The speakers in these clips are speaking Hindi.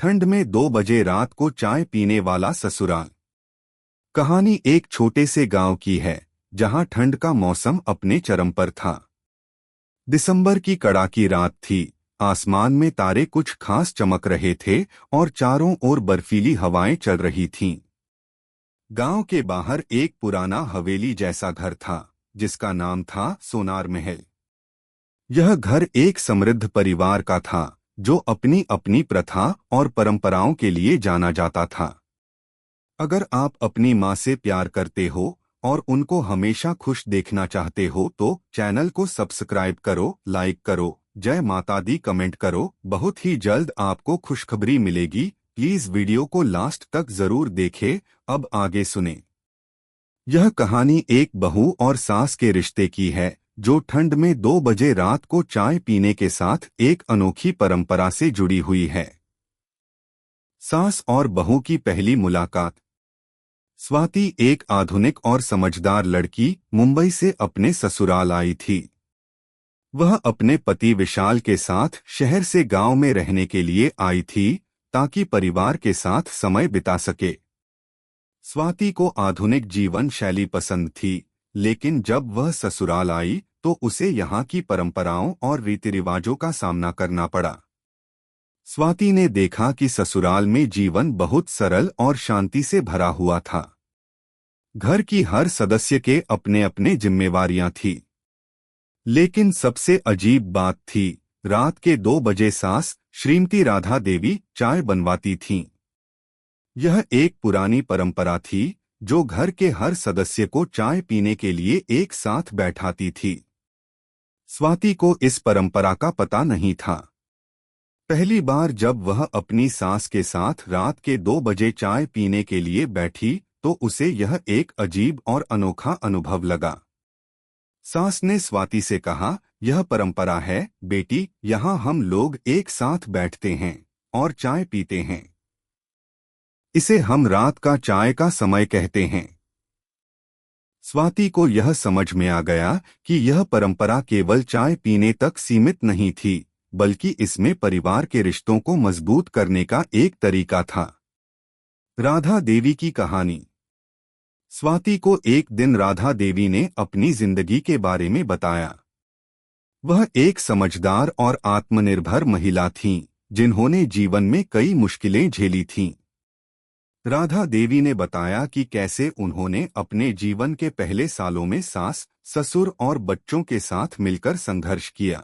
ठंड में 2 बजे रात को चाय पीने वाला ससुराल। कहानी एक छोटे से गांव की है जहां ठंड का मौसम अपने चरम पर था। दिसंबर की कड़ाकी रात थी। आसमान में तारे कुछ खास चमक रहे थे और चारों ओर बर्फीली हवाएं चल रही थीं। गांव के बाहर एक पुराना हवेली जैसा घर था जिसका नाम था सोनार महल। यह घर एक समृद्ध परिवार का था जो अपनी अपनी प्रथा और परंपराओं के लिए जाना जाता था। अगर आप अपनी माँ से प्यार करते हो और उनको हमेशा खुश देखना चाहते हो तो चैनल को सब्सक्राइब करो, लाइक करो, जय माता दी कमेंट करो। बहुत ही जल्द आपको खुशखबरी मिलेगी। प्लीज वीडियो को लास्ट तक जरूर देखें। अब आगे सुने। यह कहानी एक बहू और सास के रिश्ते की है जो ठंड में 2 बजे रात को चाय पीने के साथ एक अनोखी परंपरा से जुड़ी हुई है। सास और बहू की पहली मुलाकात। स्वाति एक आधुनिक और समझदार लड़की मुंबई से अपने ससुराल आई थी। वह अपने पति विशाल के साथ शहर से गांव में रहने के लिए आई थी ताकि परिवार के साथ समय बिता सके। स्वाति को आधुनिक जीवन शैली पसंद थी, लेकिन जब वह ससुराल आई तो उसे यहाँ की परंपराओं और रीति रिवाजों का सामना करना पड़ा। स्वाति ने देखा कि ससुराल में जीवन बहुत सरल और शांति से भरा हुआ था। घर की हर सदस्य के अपने अपने जिम्मेवारियां थी। लेकिन सबसे अजीब बात थी, रात के 2 बजे सास श्रीमती राधा देवी चाय बनवाती थीं। यह एक पुरानी परंपरा थी जो घर के हर सदस्य को चाय पीने के लिए एक साथ बैठाती थी। स्वाति को इस परंपरा का पता नहीं था। पहली बार जब वह अपनी सास के साथ रात के 2 बजे चाय पीने के लिए बैठी तो उसे यह एक अजीब और अनोखा अनुभव लगा। सास ने स्वाति से कहा, यह परंपरा है बेटी, यहाँ हम लोग एक साथ बैठते हैं और चाय पीते हैं। इसे हम रात का चाय का समय कहते हैं। स्वाति को यह समझ में आ गया कि यह परंपरा केवल चाय पीने तक सीमित नहीं थी, बल्कि इसमें परिवार के रिश्तों को मजबूत करने का एक तरीका था। राधा देवी की कहानी। स्वाति को एक दिन राधा देवी ने अपनी जिंदगी के बारे में बताया। वह एक समझदार और आत्मनिर्भर महिला थीं, जिन्होंने जीवन में कई मुश्किलें झेली थीं। राधा देवी ने बताया कि कैसे उन्होंने अपने जीवन के पहले सालों में सास, ससुर और बच्चों के साथ मिलकर संघर्ष किया।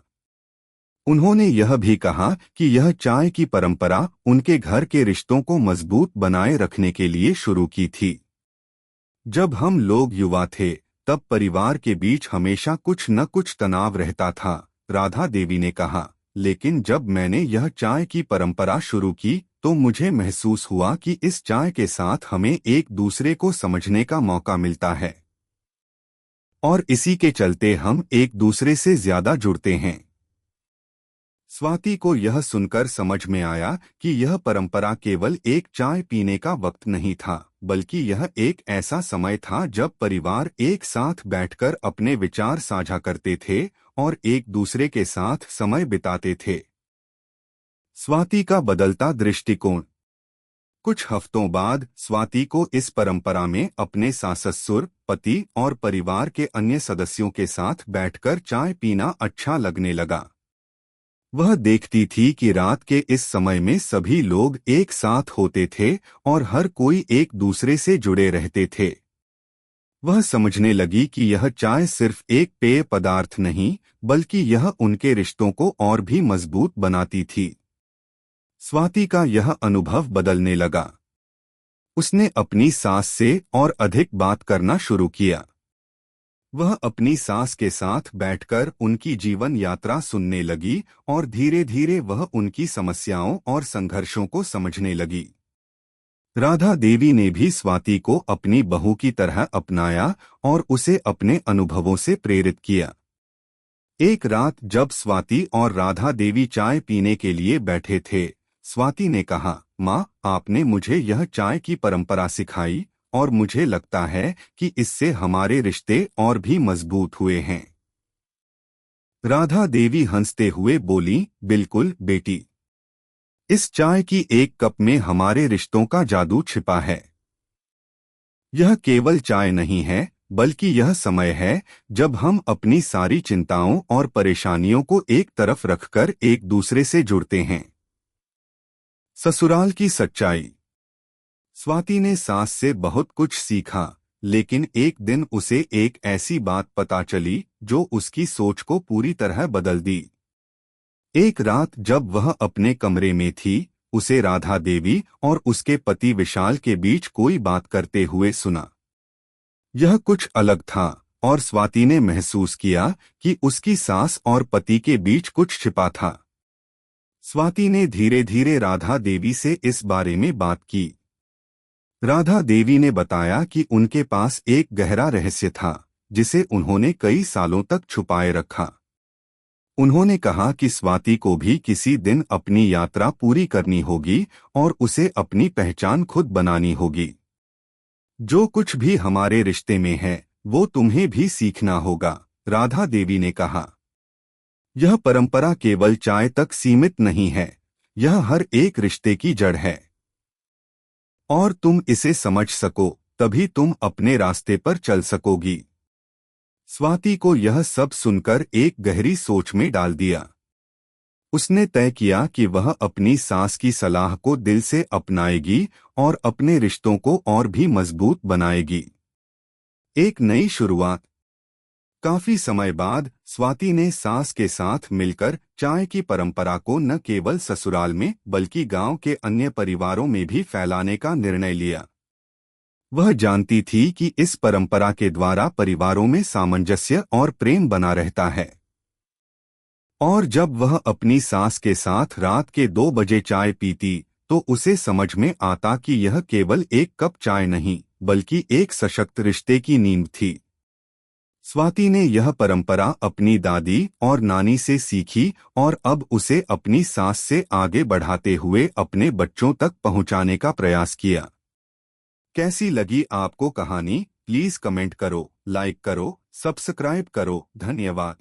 उन्होंने यह भी कहा कि यह चाय की परंपरा उनके घर के रिश्तों को मजबूत बनाए रखने के लिए शुरू की थी। जब हम लोग युवा थे तब परिवार के बीच हमेशा कुछ न कुछ तनाव रहता था, राधा देवी ने कहा, लेकिन जब मैंने यह चाय की परंपरा शुरू की तो मुझे महसूस हुआ कि इस चाय के साथ हमें एक दूसरे को समझने का मौका मिलता है और इसी के चलते हम एक दूसरे से ज्यादा जुड़ते हैं। स्वाति को यह सुनकर समझ में आया कि यह परंपरा केवल एक चाय पीने का वक्त नहीं था, बल्कि यह एक ऐसा समय था जब परिवार एक साथ बैठकर अपने विचार साझा करते थे और एक दूसरे के साथ समय बिताते थे। स्वाति का बदलता दृष्टिकोण। कुछ हफ्तों बाद स्वाति को इस परंपरा में अपने सास-ससुर, पति और परिवार के अन्य सदस्यों के साथ बैठकर चाय पीना अच्छा लगने लगा। वह देखती थी कि रात के इस समय में सभी लोग एक साथ होते थे और हर कोई एक दूसरे से जुड़े रहते थे। वह समझने लगी कि यह चाय सिर्फ एक पेय पदार्थ नहीं, बल्कि यह उनके रिश्तों को और भी मजबूत बनाती थी। स्वाति का यह अनुभव बदलने लगा। उसने अपनी सास से और अधिक बात करना शुरू किया। वह अपनी सास के साथ बैठकर उनकी जीवन यात्रा सुनने लगी और धीरे धीरे वह उनकी समस्याओं और संघर्षों को समझने लगी। राधा देवी ने भी स्वाति को अपनी बहू की तरह अपनाया और उसे अपने अनुभवों से प्रेरित किया। एक रात जब स्वाति और राधा देवी चाय पीने के लिए बैठे थे, स्वाति ने कहा, माँ, आपने मुझे यह चाय की परंपरा सिखाई और मुझे लगता है कि इससे हमारे रिश्ते और भी मजबूत हुए हैं। राधा देवी हंसते हुए बोली, बिल्कुल बेटी। इस चाय की एक कप में हमारे रिश्तों का जादू छिपा है। यह केवल चाय नहीं है, बल्कि यह समय है जब हम अपनी सारी चिंताओं और परेशानियों को एक तरफ रखकर एक दूसरे से जुड़ते हैं। ससुराल की सच्चाई। स्वाति ने सास से बहुत कुछ सीखा, लेकिन एक दिन उसे एक ऐसी बात पता चली जो उसकी सोच को पूरी तरह बदल दी। एक रात जब वह अपने कमरे में थी, उसे राधा देवी और उसके पति विशाल के बीच कोई बात करते हुए सुना। यह कुछ अलग था और स्वाति ने महसूस किया कि उसकी सास और पति के बीच कुछ छिपा था। स्वाति ने धीरे धीरे राधा देवी से इस बारे में बात की। राधा देवी ने बताया कि उनके पास एक गहरा रहस्य था जिसे उन्होंने कई सालों तक छुपाए रखा। उन्होंने कहा कि स्वाति को भी किसी दिन अपनी यात्रा पूरी करनी होगी और उसे अपनी पहचान खुद बनानी होगी। जो कुछ भी हमारे रिश्ते में है वो तुम्हें भी सीखना होगा, राधा देवी ने कहा। यह परंपरा केवल चाय तक सीमित नहीं है, यह हर एक रिश्ते की जड़ है। और तुम इसे समझ सको तभी तुम अपने रास्ते पर चल सकोगी। स्वाति को यह सब सुनकर एक गहरी सोच में डाल दिया। उसने तय किया कि वह अपनी सास की सलाह को दिल से अपनाएगी और अपने रिश्तों को और भी मजबूत बनाएगी। एक नई शुरुआत। काफी समय बाद स्वाति ने सास के साथ मिलकर चाय की परंपरा को न केवल ससुराल में बल्कि गांव के अन्य परिवारों में भी फैलाने का निर्णय लिया। वह जानती थी कि इस परंपरा के द्वारा परिवारों में सामंजस्य और प्रेम बना रहता है। और जब वह अपनी सास के साथ रात के 2 बजे चाय पीती तो उसे समझ में आता कि यह केवल एक कप चाय नहीं बल्कि एक सशक्त रिश्ते की नींव थी। स्वाति ने यह परंपरा अपनी दादी और नानी से सीखी और अब उसे अपनी सास से आगे बढ़ाते हुए अपने बच्चों तक पहुंचाने का प्रयास किया। कैसी लगी आपको कहानी? प्लीज कमेंट करो, लाइक करो, सब्सक्राइब करो। धन्यवाद।